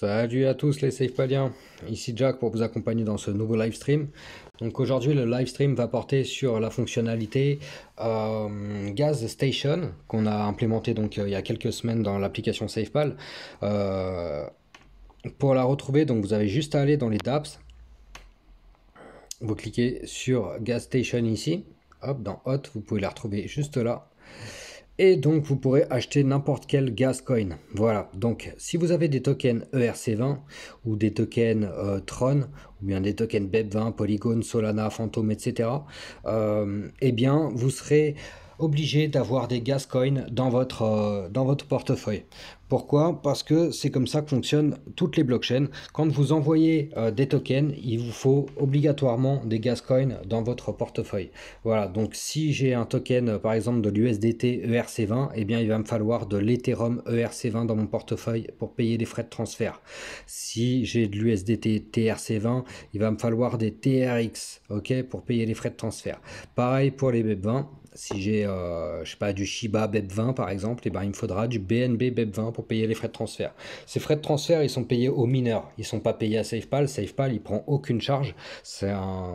Salut à tous les SafePaliens, ici Jack pour vous accompagner dans ce nouveau live stream. Donc aujourd'hui le live stream va porter sur la fonctionnalité Gas Station qu'on a implémenté donc il y a quelques semaines dans l'application SafePal. Pour la retrouver, donc vous avez juste à aller dans les dApps, vous cliquez sur Gas Station ici, hop, dans Hot, vous pouvez la retrouver juste là. Et donc vous pourrez acheter n'importe quel gas coin. Voilà, donc si vous avez des tokens ERC20 ou des tokens Tron ou bien des tokens BEP20, Polygon, Solana, Phantom, etc. Eh bien vous serez obligé d'avoir des gas coins dans votre portefeuille. Pourquoi? Parce que c'est comme ça que fonctionnent toutes les blockchains. Quand vous envoyez des tokens, il vous faut obligatoirement des gas coins dans votre portefeuille. Voilà, donc si j'ai un token par exemple de l'USDT ERC20, eh bien il va me falloir de l'Ethereum ERC20 dans mon portefeuille pour payer les frais de transfert. Si j'ai de l'USDT TRC20, il va me falloir des TRX, ok, pour payer les frais de transfert. Pareil pour les BEP20. Si j'ai, je sais pas, du Shiba BEP20 par exemple, et ben il me faudra du BNB BEP20 pour payer les frais de transfert. Ces frais de transfert, ils sont payés aux mineurs, ils sont pas payés à SafePal. SafePal, il prend aucune charge,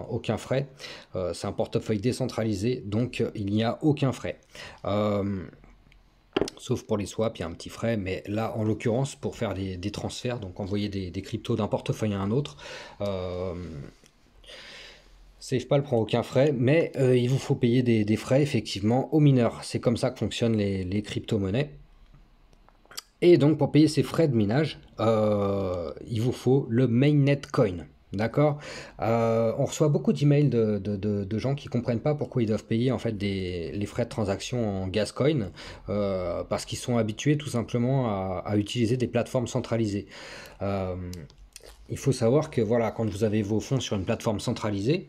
aucun frais. C'est un portefeuille décentralisé, donc il n'y a aucun frais. Sauf pour les swaps, il y a un petit frais, mais là, en l'occurrence, pour faire des transferts, donc envoyer des cryptos d'un portefeuille à un autre, SafePal prend aucun frais, mais il vous faut payer des frais effectivement aux mineurs. C'est comme ça que fonctionnent les crypto-monnaies. Et donc pour payer ces frais de minage, il vous faut le mainnet coin. D'accord. On reçoit beaucoup d'emails de gens qui comprennent pas pourquoi ils doivent payer en fait les frais de transaction en Gascoin, parce qu'ils sont habitués tout simplement à utiliser des plateformes centralisées. Il faut savoir que voilà, quand vous avez vos fonds sur une plateforme centralisée,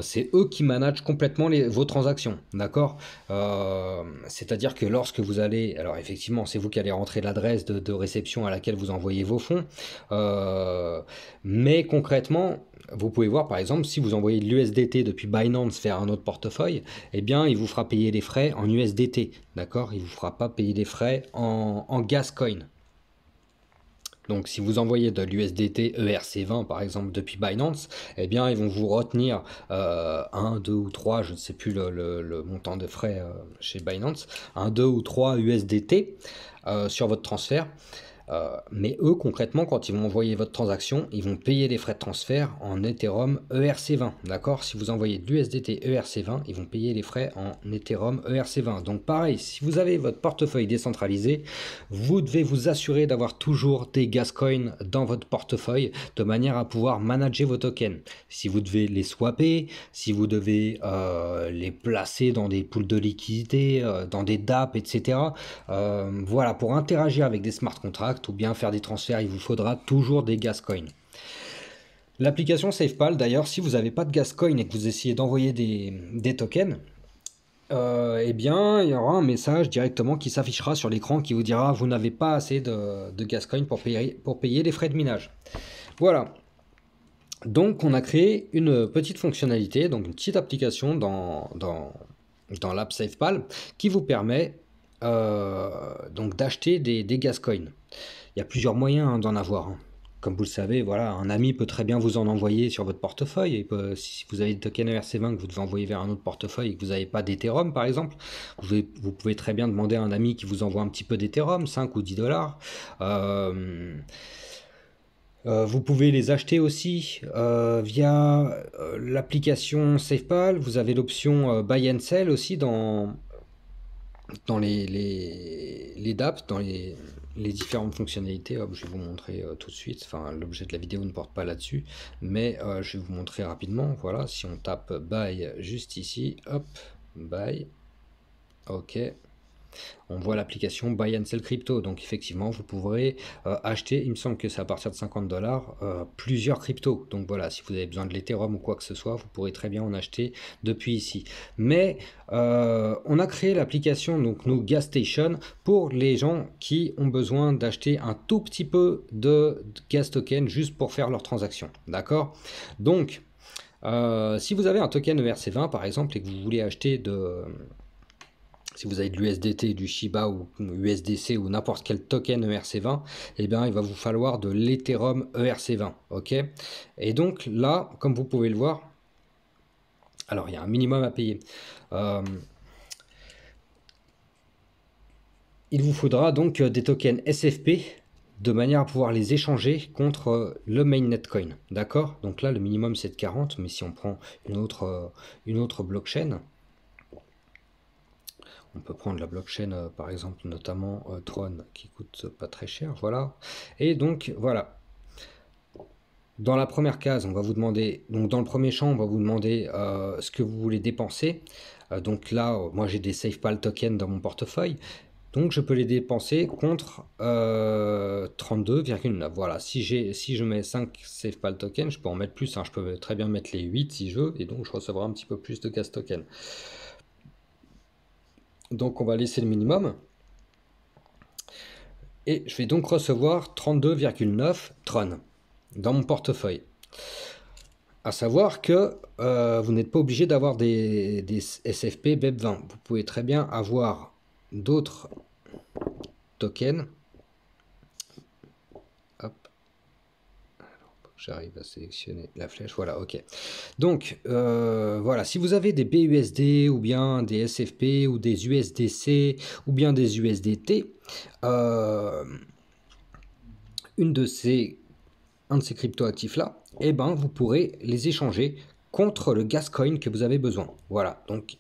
c'est eux qui managent complètement vos transactions, d'accord. C'est-à-dire que lorsque vous allez, alors effectivement c'est vous qui allez rentrer l'adresse de réception à laquelle vous envoyez vos fonds, mais concrètement vous pouvez voir par exemple si vous envoyez de l'USDT depuis Binance vers un autre portefeuille, eh bien il vous fera payer les frais en USDT, d'accord, il vous fera pas payer les frais en Gascoin. Donc si vous envoyez de l'USDT ERC20 par exemple depuis Binance, eh bien ils vont vous retenir 1, 2 ou 3, je ne sais plus le montant de frais chez Binance, 1, 2 ou 3 USDT sur votre transfert. Mais eux, concrètement, quand ils vont envoyer votre transaction, ils vont payer les frais de transfert en Ethereum ERC20. D'accord? Si vous envoyez de l'USDT ERC20, ils vont payer les frais en Ethereum ERC20. Donc pareil, si vous avez votre portefeuille décentralisé, vous devez vous assurer d'avoir toujours des Gascoins dans votre portefeuille de manière à pouvoir manager vos tokens. Si vous devez les swapper, si vous devez les placer dans des pools de liquidité, dans des dApps, etc. Voilà, pour interagir avec des smart contracts, ou bien faire des transferts, il vous faudra toujours des Gascoins. L'application SafePal, d'ailleurs, si vous n'avez pas de Gascoin et que vous essayez d'envoyer des tokens, eh bien, il y aura un message directement qui s'affichera sur l'écran qui vous dira vous n'avez pas assez de Gascoin pour payer les frais de minage. Voilà. Donc, on a créé une petite fonctionnalité, donc une petite application dans l'app SafePal qui vous permet donc d'acheter des Gascoins. Il y a plusieurs moyens d'en avoir. Comme vous le savez, voilà, un ami peut très bien vous en envoyer sur votre portefeuille. Si vous avez des tokens ERC20 que vous devez envoyer vers un autre portefeuille et que vous n'avez pas d'Ethereum, par exemple, vous pouvez très bien demander à un ami qui vous envoie un petit peu d'Ethereum, 5 ou 10 dollars. Vous pouvez les acheter aussi via l'application SafePal. Vous avez l'option Buy and Sell aussi dans les dApps, dans les différentes fonctionnalités. Hop, je vais vous montrer tout de suite. Enfin, l'objet de la vidéo ne porte pas là-dessus, mais je vais vous montrer rapidement. Voilà, si on tape Buy juste ici, hop, Buy, ok. On voit l'application Buy and Sell Crypto, donc effectivement vous pourrez acheter, il me semble que c'est à partir de 50 dollars, plusieurs cryptos. Donc voilà, si vous avez besoin de l'Ethereum ou quoi que ce soit, vous pourrez très bien en acheter depuis ici. Mais on a créé l'application, donc nous, Gas Station, pour les gens qui ont besoin d'acheter un tout petit peu de gas token juste pour faire leurs transactions. D'accord? Donc, si vous avez un token ERC20 par exemple et que vous voulez acheter si vous avez de l'USDT, du Shiba ou USDC ou n'importe quel token ERC20, eh bien, il va vous falloir de l'Ethereum ERC20. Ok. Et donc là, comme vous pouvez le voir, alors il y a un minimum à payer. Il vous faudra donc des tokens SFP de manière à pouvoir les échanger contre le mainnet coin. D'accord. Donc là, le minimum c'est de 40, mais si on prend une autre blockchain, on peut prendre la blockchain par exemple, notamment Tron, qui coûte pas très cher. Voilà. Et donc voilà. Dans la première case, on va vous demander, donc dans le premier champ, on va vous demander ce que vous voulez dépenser. Donc là, moi j'ai des SafePal tokens dans mon portefeuille. Donc je peux les dépenser contre 32,9. Voilà, si je mets 5 SafePal tokens, je peux en mettre plus, hein. Je peux très bien mettre les 8 si je veux, et donc je recevrai un petit peu plus de gas token. Donc on va laisser le minimum. Et je vais donc recevoir 32,9 Tron dans mon portefeuille. À savoir que vous n'êtes pas obligé d'avoir des SFP BEP20. Vous pouvez très bien avoir d'autres tokens. Hop. J'arrive à sélectionner la flèche. Voilà, ok. Donc, voilà, si vous avez des BUSD ou bien des SFP ou des USDC ou bien des USDT, un de ces cryptoactifs-là, eh ben, vous pourrez les échanger contre le gas coin que vous avez besoin. Voilà, donc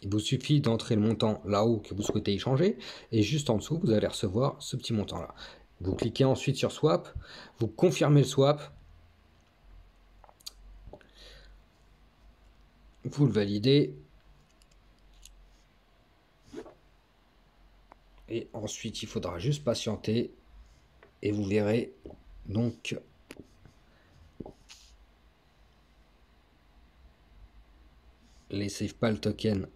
il vous suffit d'entrer le montant là-haut que vous souhaitez échanger, et juste en dessous, vous allez recevoir ce petit montant-là. Vous cliquez ensuite sur Swap, vous confirmez le swap, vous le validez, et ensuite il faudra juste patienter, et vous verrez donc les SafePal tokens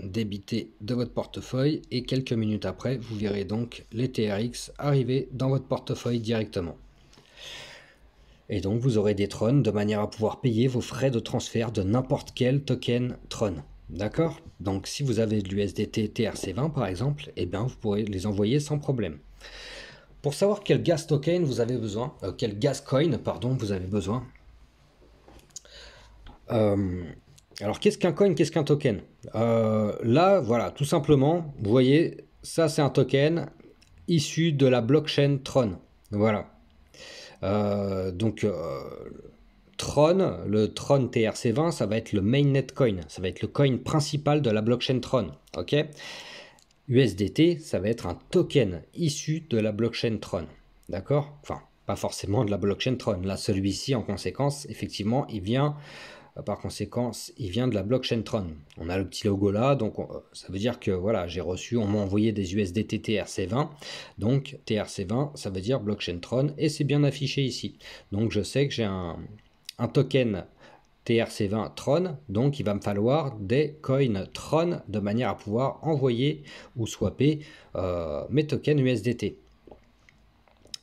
débités de votre portefeuille, et quelques minutes après vous verrez donc les TRX arriver dans votre portefeuille directement. Et donc vous aurez des Tron de manière à pouvoir payer vos frais de transfert de n'importe quel token Tron. D'accord. Donc si vous avez de l'USDT TRC20 par exemple, eh bien vous pourrez les envoyer sans problème. Pour savoir quel gas token vous avez besoin, quel gas coin pardon vous avez besoin. Alors qu'est-ce qu'un coin, qu'est-ce qu'un token? Là voilà, tout simplement, vous voyez, ça c'est un token issu de la blockchain Tron. Voilà. Tron, le Tron TRC20, ça va être le mainnet coin, ça va être le coin principal de la blockchain Tron. Ok. USDT, ça va être un token issu de la blockchain Tron. D'accord. Enfin, pas forcément de la blockchain Tron. Là, celui-ci, en conséquence, effectivement, il vient. Par conséquent, il vient de la blockchain Tron. On a le petit logo là, donc ça veut dire que voilà, j'ai reçu, on m'a envoyé des USDT TRC20. Donc TRC20, ça veut dire blockchain Tron, et c'est bien affiché ici. Donc je sais que j'ai un token TRC20 Tron, donc il va me falloir des coins Tron de manière à pouvoir envoyer ou swapper mes tokens USDT.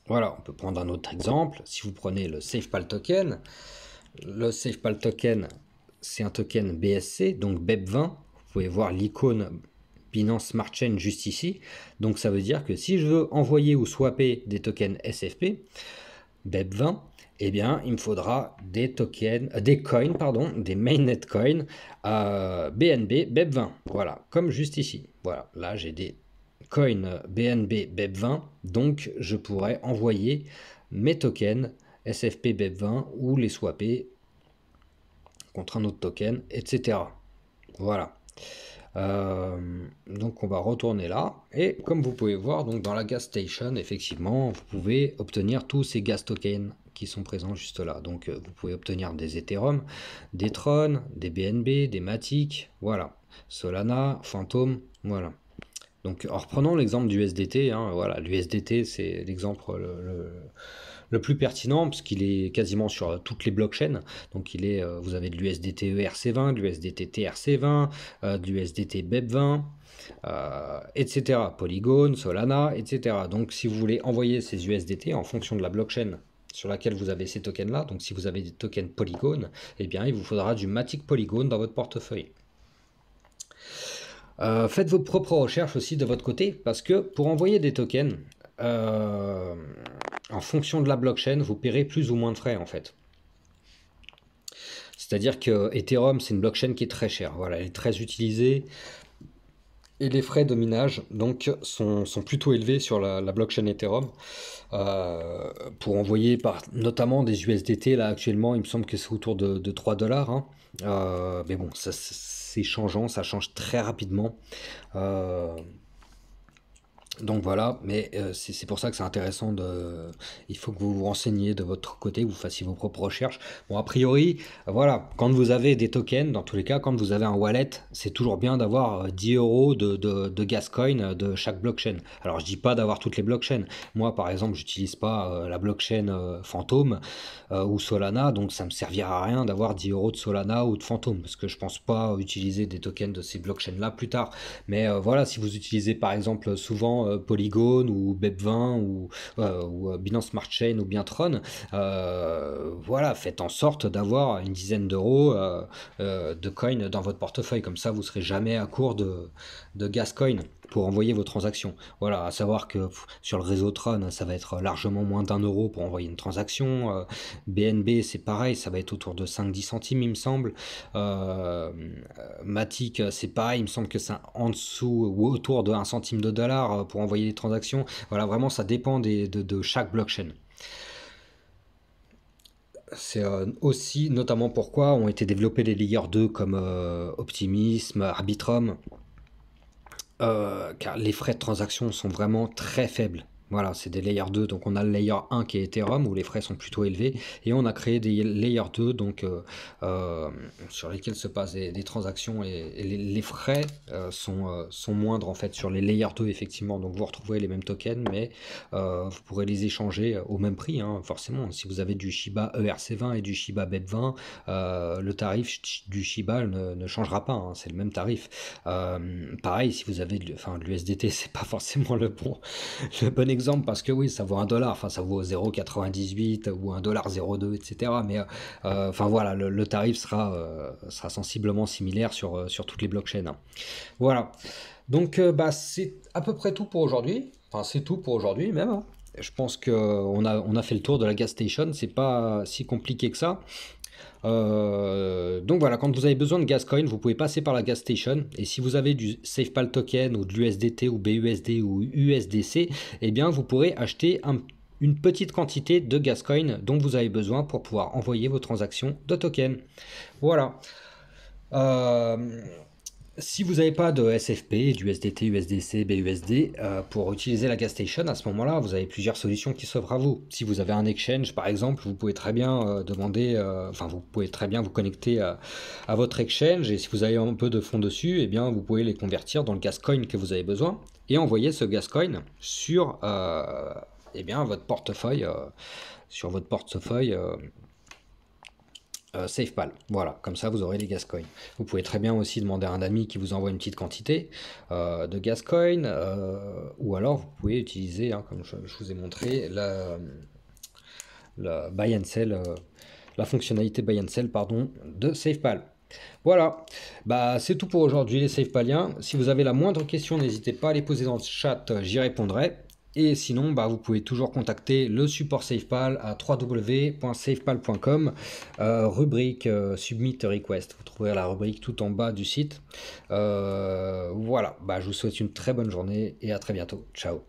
Voilà, on peut prendre un autre exemple. Si vous prenez le SafePal token, le SafePal token, c'est un token BSC, donc BEP20. Vous pouvez voir l'icône Binance Smart Chain juste ici. Donc ça veut dire que si je veux envoyer ou swapper des tokens SFP, BEP20, eh bien il me faudra des tokens, des coins, pardon, des mainnet coins BNB BEP20. Voilà, comme juste ici. Voilà, là j'ai des coins BNB BEP20, donc je pourrais envoyer mes tokens SFP BEP20 ou les swapper contre un autre token, etc. Voilà. Donc on va retourner là, et comme vous pouvez voir, donc dans la gas station, effectivement, vous pouvez obtenir tous ces gas tokens qui sont présents juste là. Donc vous pouvez obtenir des Ethereum, des Tron, des BNB, des Matic, voilà, Solana, Phantom, voilà. Donc en reprenant l'exemple du USDT, hein, voilà, l'USDT c'est l'exemple le plus pertinent, parce qu'il est quasiment sur toutes les blockchains. Donc vous avez de l'USDT ERC20, de l'USDT TRC20, de l'USDT BEP20, etc. Polygon, Solana, etc. Donc si vous voulez envoyer ces USDT en fonction de la blockchain sur laquelle vous avez ces tokens là, donc si vous avez des tokens Polygon, eh bien il vous faudra du Matic Polygon dans votre portefeuille. Faites vos propres recherches aussi de votre côté, parce que pour envoyer des tokens, euh, en fonction de la blockchain, vous paierez plus ou moins de frais en fait. C'est-à-dire que Ethereum, c'est une blockchain qui est très chère. Voilà, elle est très utilisée. Et les frais de minage donc sont plutôt élevés sur la blockchain Ethereum. Pour envoyer notamment des USDT, là actuellement, il me semble que c'est autour de 3 dollars, hein. Mais bon, c'est changeant, ça change très rapidement. Euh, donc voilà, mais c'est pour ça que c'est intéressant il faut que vous vous renseigniez de votre côté, que vous fassiez vos propres recherches. Bon, a priori, voilà, quand vous avez des tokens, dans tous les cas, quand vous avez un wallet, c'est toujours bien d'avoir 10 euros de Gascoin de chaque blockchain. Alors je dis pas d'avoir toutes les blockchains. Moi, par exemple, j'utilise pas la blockchain Phantom ou Solana, donc ça me servira à rien d'avoir 10 euros de Solana ou de Phantom, parce que je pense pas utiliser des tokens de ces blockchains-là plus tard. Mais voilà, si vous utilisez par exemple souvent Polygon ou BEP20 ou Binance Smart Chain ou bien Tron, voilà, faites en sorte d'avoir une dizaine d'euros de coin dans votre portefeuille. Comme ça, vous serez jamais à court de Gascoin pour envoyer vos transactions. Voilà, à savoir que sur le réseau Tron, ça va être largement moins d'1 euro pour envoyer une transaction. BNB, c'est pareil, ça va être autour de 5-10 centimes, il me semble. Matic, c'est pareil, il me semble que c'est en dessous ou autour de 1 centime de dollar pour envoyer des transactions. Voilà, vraiment, ça dépend de chaque blockchain. C'est aussi notamment pourquoi ont été développés les layers 2 comme Optimism, Arbitrum, car les frais de transaction sont vraiment très faibles. Voilà, c'est des layers 2, donc on a le layer 1 qui est Ethereum, où les frais sont plutôt élevés, et on a créé des layers 2, donc sur lesquels se passent des transactions, et les frais sont moindres en fait sur les layers 2, effectivement, donc vous retrouverez les mêmes tokens, mais vous pourrez les échanger au même prix, hein, forcément. Si vous avez du Shiba ERC20 et du Shiba BEP20, le tarif du Shiba ne changera pas, hein, c'est le même tarif. Pareil, si vous avez l'USDT, c'est pas forcément le bon exemple, parce que oui, ça vaut 1 dollar, enfin ça vaut 0,98 ou 1,02 $, etc. Mais enfin voilà, le tarif sera sensiblement similaire sur toutes les blockchains, hein. Voilà. Donc bah, c'est à peu près tout pour aujourd'hui. Enfin, c'est tout pour aujourd'hui même, hein. Je pense qu'on a fait le tour de la gas station, c'est pas si compliqué que ça. Donc voilà, quand vous avez besoin de Gascoin, vous pouvez passer par la gas station. Et si vous avez du SafePal token ou de l'USDT ou BUSD ou USDC, eh bien vous pourrez acheter une petite quantité de Gascoin dont vous avez besoin pour pouvoir envoyer vos transactions de token. Voilà. Si vous n'avez pas de SFP, du SDT, USDC, BUSD, pour utiliser la gas station, à ce moment-là, vous avez plusieurs solutions qui s'offrent à vous. Si vous avez un exchange, par exemple, vous pouvez très bien vous pouvez très bien vous connecter à votre exchange, et si vous avez un peu de fonds dessus, eh bien, vous pouvez les convertir dans le Gascoin que vous avez besoin, et envoyer ce Gascoin sur eh bien, votre portefeuille, SafePal. Voilà, comme ça vous aurez les Gascoin. Vous pouvez très bien aussi demander à un ami qui vous envoie une petite quantité de Gascoin, ou alors vous pouvez utiliser, hein, comme je vous ai montré, la buy and sell, la fonctionnalité buy and sell, pardon, de SafePal. Voilà, bah, c'est tout pour aujourd'hui les SafePaliens. Si vous avez la moindre question, n'hésitez pas à les poser dans le chat, j'y répondrai. Et sinon, bah, vous pouvez toujours contacter le support SafePal à www.safepal.com, rubrique Submit Request. Vous trouverez la rubrique tout en bas du site. Voilà, bah, je vous souhaite une très bonne journée et à très bientôt. Ciao.